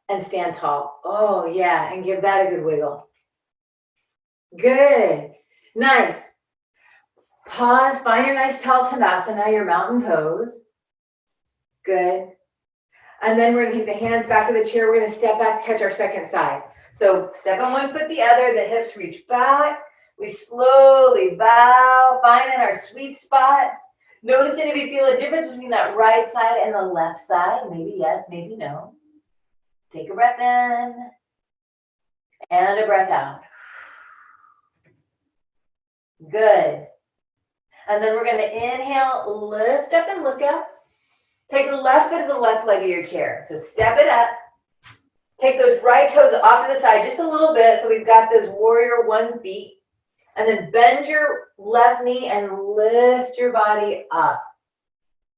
S1: and stand tall. Oh, yeah. And give that a good wiggle. Good. Nice. Pause. Find your nice tall Tadasana, your mountain pose. Good. And then we're going to take the hands back to the chair. We're going to step back, catch our second side. So step on one foot, the other. The hips reach back. We slowly bow, finding our sweet spot. Noticing if you feel a difference between that right side and the left side. Maybe yes, maybe no. Take a breath in and a breath out. Good. And then we're going to inhale, lift up and look up. Take the left foot to the left leg of your chair. So step it up. Take those right toes off to the side just a little bit. So we've got those warrior 1 feet. And then bend your left knee and lift your body up.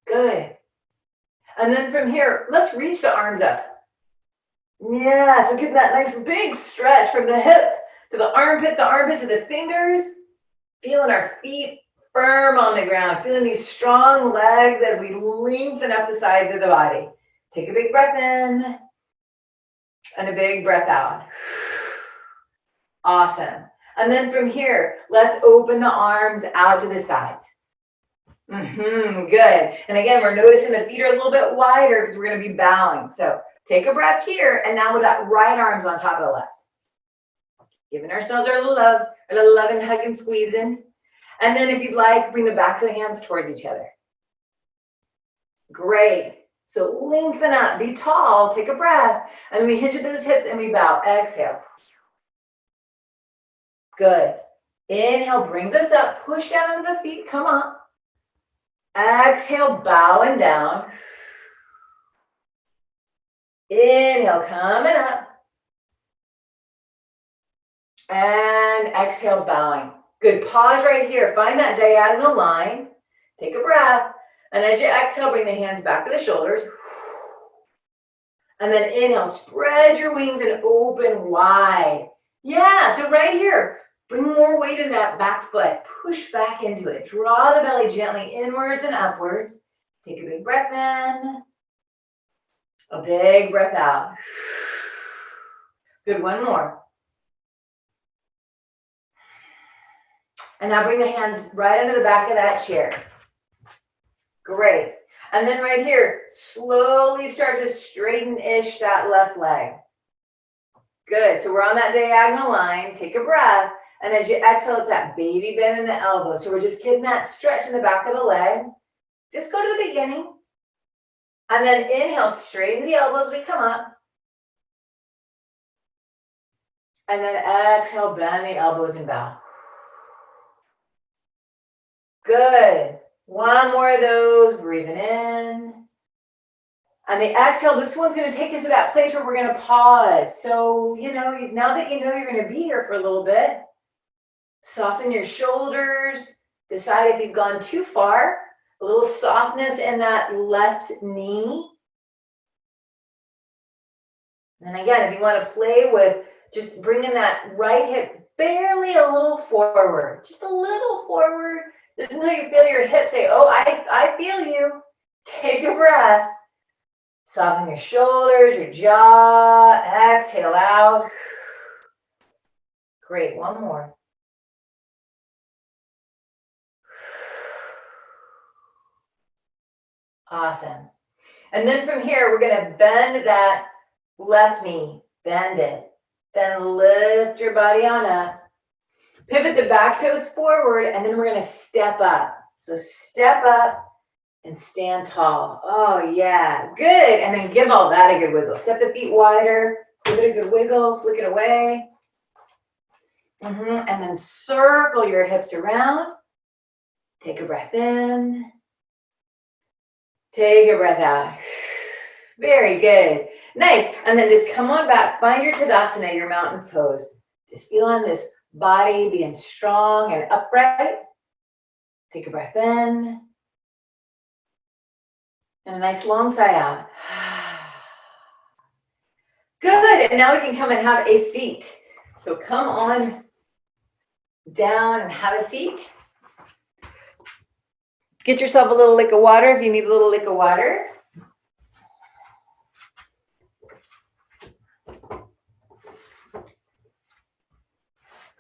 S1: Good. And then from here, let's reach the arms up. Yeah, so get that nice big stretch from the hip to the armpit to the fingers. Feeling our feet firm on the ground. Feeling these strong legs as we lengthen up the sides of the body. Take a big breath in and a big breath out. Awesome. And then from here, let's open the arms out to the sides. Good. And again, we're noticing the feet are a little bit wider because we're going to be bowing. So take a breath here, and now with that right arm's on top of the left. Giving ourselves our little love and hug and squeezing. And then if you'd like, bring the backs of the hands towards each other. Great. So lengthen up, be tall, take a breath, and we hinge at those hips and we bow. Exhale. Good. Inhale brings us up. Push down into the feet. Come on. Exhale, bowing down. Inhale, coming up. And exhale, bowing. Good. Pause right here. Find that diagonal line. Take a breath. And as you exhale, bring the hands back to the shoulders. And then inhale, spread your wings and open wide. Yeah, so right here, bring more weight in that back foot. Push back into it. Draw the belly gently inwards and upwards. Take a big breath in. A big breath out. Good, one more. And now bring the hands right under the back of that chair. Great. And then right here, slowly start to straighten-ish that left leg. Good, so we're on that diagonal line. Take a breath. And as you exhale, it's that baby bend in the elbow. So we're just getting that stretch in the back of the leg. Just go to the beginning. And then inhale, straighten the elbows, we come up. And then exhale, bend the elbows and bow. Good. One more of those, breathing in. And the exhale, this one's going to take us to that place where we're going to pause. So, now that you know you're going to be here for a little bit, soften your shoulders. Decide if you've gone too far. A little softness in that left knee. And again, if you want to play with just bringing that right hip barely a little forward, just a little forward. This is how you feel your hips say, oh, I feel you. Take a breath. Soften your shoulders, your jaw. Exhale out. Great, one more. Awesome. And then from here, we're going to bend that left knee. Bend it. Then lift your body on up. Pivot the back toes forward, and then we're going to step up. So step up and stand tall. Oh, yeah. Good. And then give all that a good wiggle. Step the feet wider. Give it a good wiggle. Flick it away. And then circle your hips around. Take a breath in. Take a breath out. Very good. Nice. And then just come on back. Find your Tadasana, your mountain pose. Just feeling this body being strong and upright. Take a breath in. And a nice long sigh out. Good. And now we can come and have a seat. So come on down and have a seat. Get yourself a little lick of water if you need a little lick of water.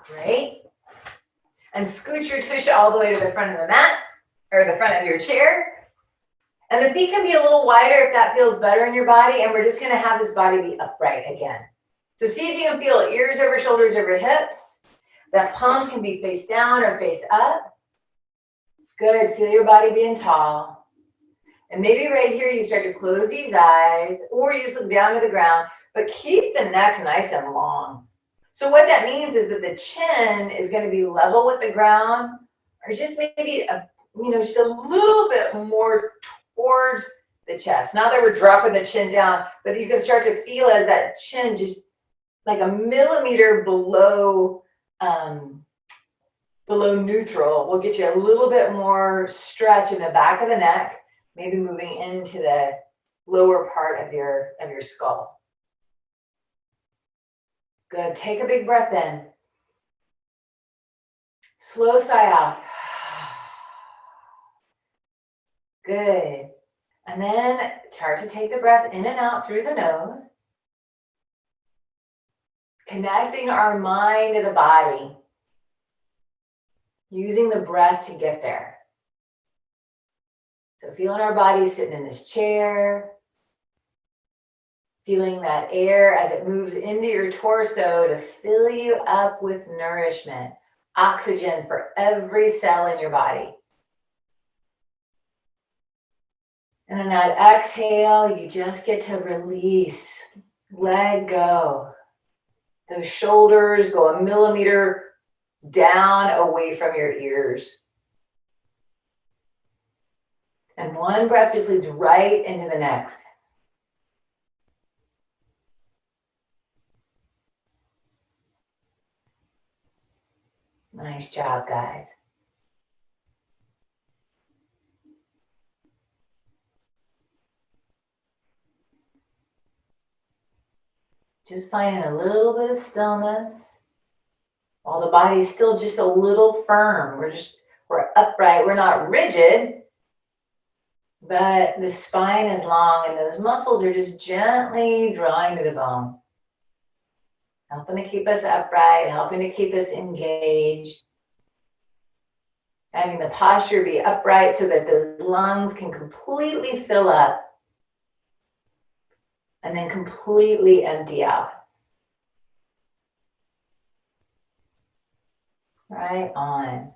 S1: Great. And scoot your tush all the way to the front of the mat, or the front of your chair. And the feet can be a little wider if that feels better in your body, and we're just gonna have this body be upright again. So see if you can feel ears over shoulders over hips. That palms can be face down or face up. Good, feel your body being tall. And maybe right here you start to close these eyes, or you just look down to the ground, but keep the neck nice and long. So what that means is that the chin is going to be level with the ground, or just maybe just a little bit more towards the chest. Not that we're dropping the chin down, but you can start to feel as that chin just like a millimeter below neutral will get you a little bit more stretch in the back of the neck, maybe moving into the lower part of your skull. Good. Take a big breath in. Slow sigh out. Good. And then start to take the breath in and out through the nose. Connecting our mind to the body. Using the breath to get there. So feeling our body sitting in this chair. Feeling that air as it moves into your torso to fill you up with nourishment, oxygen for every cell in your body. And then that exhale, you just get to release, let go. Those shoulders go a millimeter down away from your ears. And one breath just leads right into the next. Nice job, guys. Just finding a little bit of stillness while the body is still just a little firm. We're upright, we're not rigid, but the spine is long and those muscles are just gently drawing to the bone. Helping to keep us upright, helping to keep us engaged. Having the posture be upright so that those lungs can completely fill up and then completely empty out. Right on.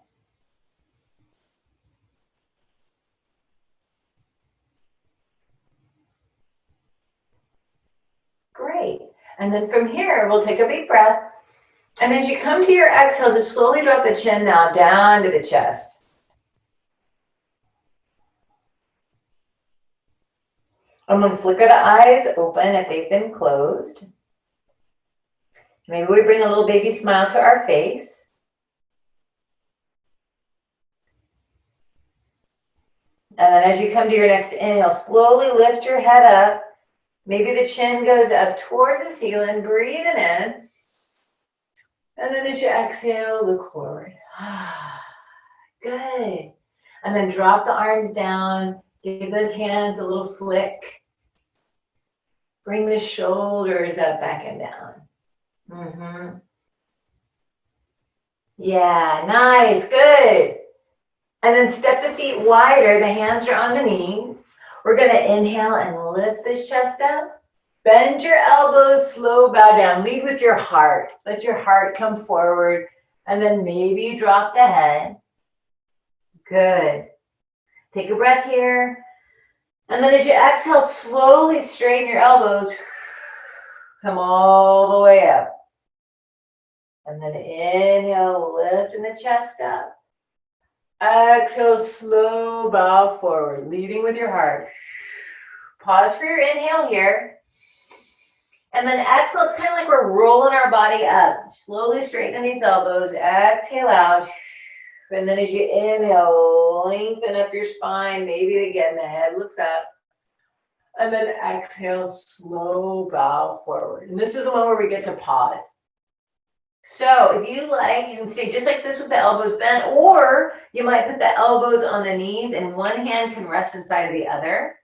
S1: Great. And then from here, we'll take a big breath. And as you come to your exhale, just slowly drop the chin now down to the chest. I'm going to flicker the eyes open if they've been closed. Maybe we bring a little baby smile to our face. And then as you come to your next inhale, slowly lift your head up. Maybe the chin goes up towards the ceiling, breathing in. And then as you exhale, look forward. Good. And then drop the arms down. Give those hands a little flick. Bring the shoulders up, back and down. Yeah, nice, good. And then step the feet wider. The hands are on the knees. We're going to inhale and lift this chest up. Bend your elbows, slow bow down. Lead with your heart. Let your heart come forward. And then maybe you drop the head. Good. Take a breath here. And then as you exhale, slowly straighten your elbows. Come all the way up. And then inhale, lifting the chest up. Exhale, slow bow forward, leading with your heart. Pause for your inhale here. And then exhale, it's kind of like we're rolling our body up. Slowly straighten these elbows. Exhale out. And then as you inhale, lengthen up your spine. Maybe again, the head looks up. And then exhale, slow bow forward. And this is the one where we get to pause. So if you like, you can stay just like this with the elbows bent, or you might put the elbows on the knees and one hand can rest inside of the other.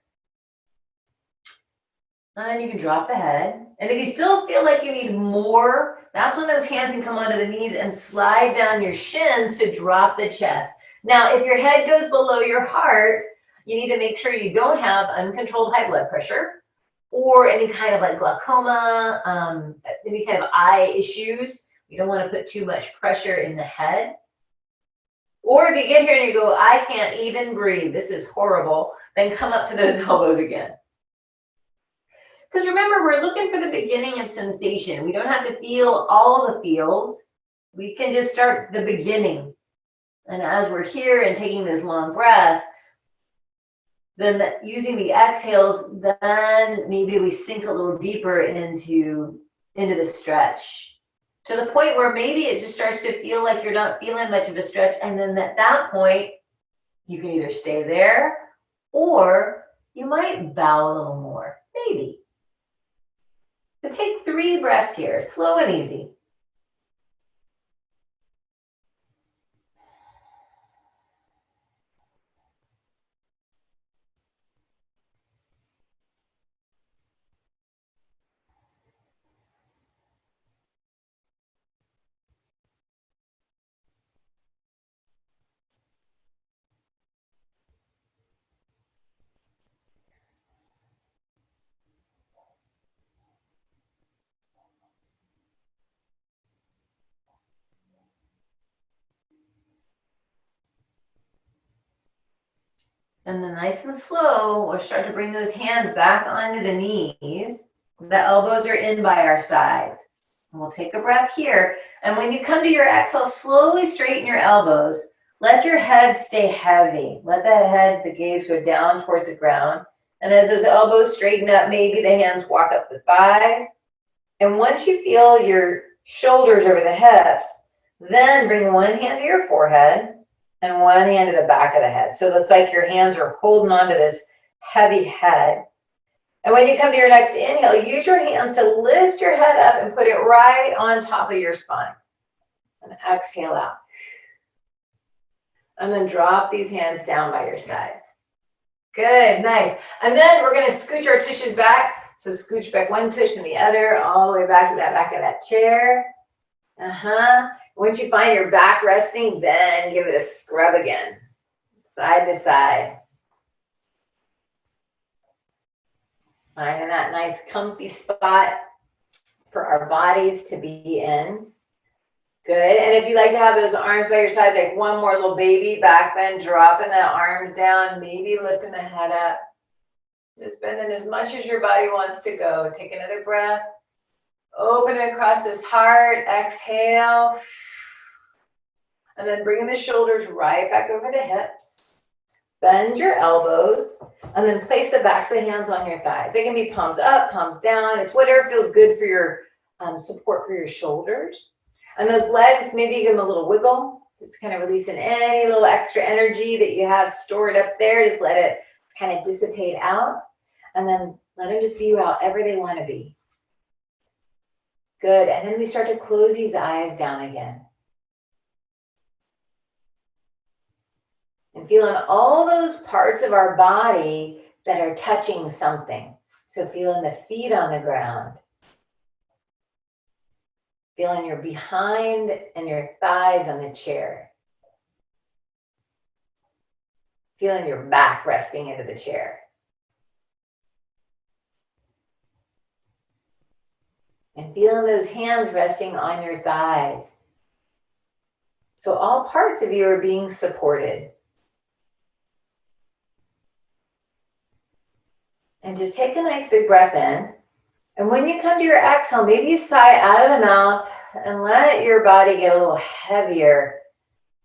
S1: And then you can drop the head. And if you still feel like you need more, that's when those hands can come onto the knees and slide down your shins to drop the chest. Now, if your head goes below your heart, you need to make sure you don't have uncontrolled high blood pressure or any kind of like glaucoma, any kind of eye issues. You don't want to put too much pressure in the head. Or if you get here and you go, I can't even breathe, this is horrible, then come up to those elbows again. Because remember, we're looking for the beginning of sensation. We don't have to feel all the feels. We can just start the beginning. And as we're here and taking this long breath, then using the exhales, then maybe we sink a little deeper into the stretch. To the point where maybe it just starts to feel like you're not feeling much of a stretch. And then at that point, you can either stay there or you might bow a little more, maybe. But take 3 breaths here, slow and easy. And then nice and slow, we'll start to bring those hands back onto the knees. The elbows are in by our sides. And we'll take a breath here. And when you come to your exhale, slowly straighten your elbows. Let your head stay heavy. Let the gaze go down towards the ground. And as those elbows straighten up, maybe the hands walk up the thighs. And once you feel your shoulders over the hips, then bring one hand to your forehead and one hand to the back of the head. So it's like your hands are holding onto this heavy head. And when you come to your next inhale, use your hands to lift your head up and put it right on top of your spine. And exhale out. And then drop these hands down by your sides. Good, nice. And then we're gonna scooch our tushes back. So scooch back one tush and the other, all the way back to that back of that chair. Once you find your back resting, then give it a scrub again. Side to side. Finding that nice comfy spot for our bodies to be in. Good, and if you like to have those arms by your side, like one more little baby back bend, dropping the arms down, maybe lifting the head up. Just bending as much as your body wants to go. Take another breath. Open it across this heart, exhale. And then bringing the shoulders right back over the hips. Bend your elbows, and then place the backs of the hands on your thighs. They can be palms up, palms down. It's whatever feels good for your support for your shoulders. And those legs, maybe give them a little wiggle. Just kind of releasing any little extra energy that you have stored up there. Just let it kind of dissipate out. And then let them just be however they want to be. Good, and then we start to close these eyes down again. And feeling all those parts of our body that are touching something. So feeling the feet on the ground. Feeling your behind and your thighs on the chair. Feeling your back resting into the chair. And feeling those hands resting on your thighs. So all parts of you are being supported. And just take a nice big breath in. And when you come to your exhale, maybe you sigh out of the mouth and let your body get a little heavier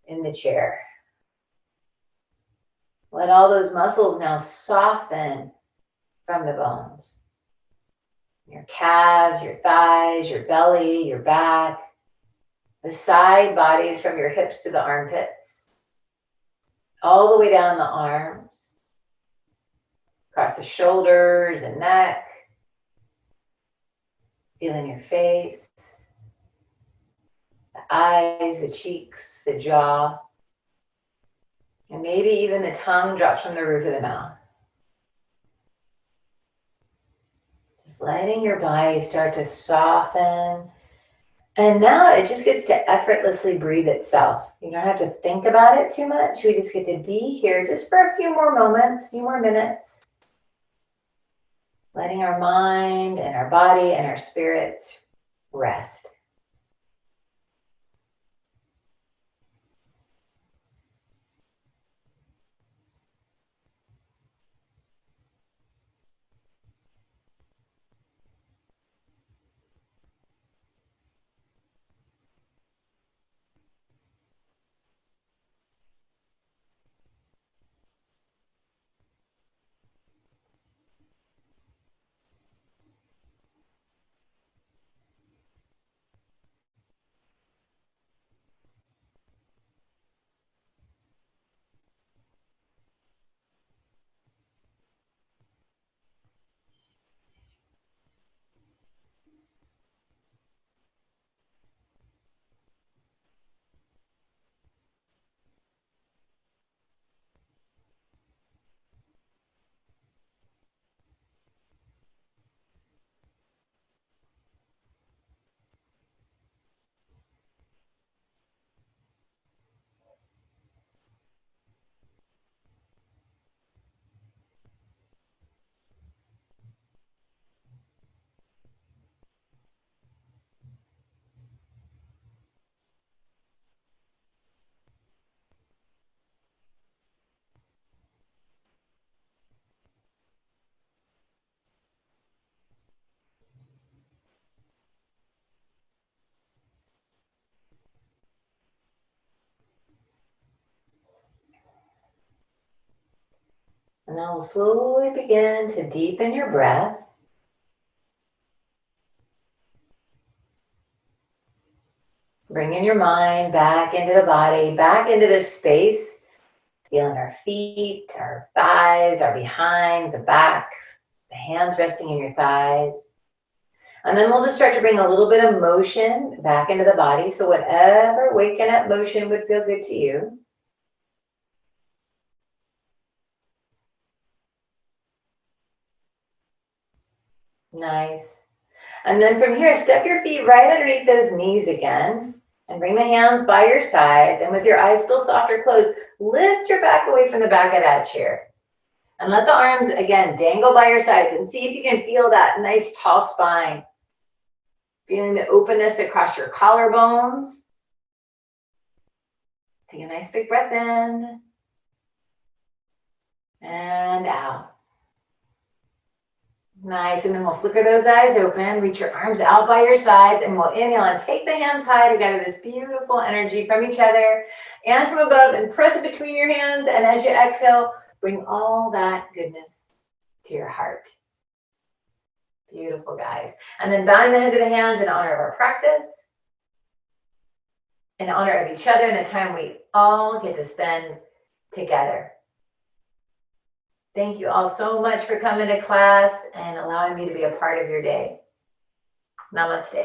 S1: in the chair. Let all those muscles now soften from the bones. Your calves, your thighs, your belly, your back, the side bodies from your hips to the armpits, all the way down the arms, across the shoulders and neck, feeling your face, the eyes, the cheeks, the jaw, and maybe even the tongue drops from the roof of the mouth. Just letting your body start to soften. And now it just gets to effortlessly breathe itself. You don't have to think about it too much. We just get to be here just for a few more moments, a few more minutes. Letting our mind and our body and our spirits rest. And now we'll slowly begin to deepen your breath. Bringing your mind back into the body, back into this space. Feeling our feet, our thighs, our behind, the back, The hands resting in your thighs. And then we'll just start to bring a little bit of motion back into the body. So whatever waking up motion would feel good to you. Nice. And then from here, step your feet right underneath those knees again. And bring the hands by your sides. And with your eyes still soft or closed, lift your back away from the back of that chair. And let the arms, again, dangle by your sides. And see if you can feel that nice tall spine. Feeling the openness across your collarbones. Take a nice big breath in. And out. Nice, and then we'll flicker those eyes open, reach your arms out by your sides, and we'll inhale and take the hands high to gather this beautiful energy from each other and from above, and press it between your hands, and as you exhale, bring all that goodness to your heart. Beautiful, guys. And then bowing the head to the hands in honor of our practice, in honor of each other, and the time we all get to spend together. Thank you all so much for coming to class and allowing me to be a part of your day. Namaste.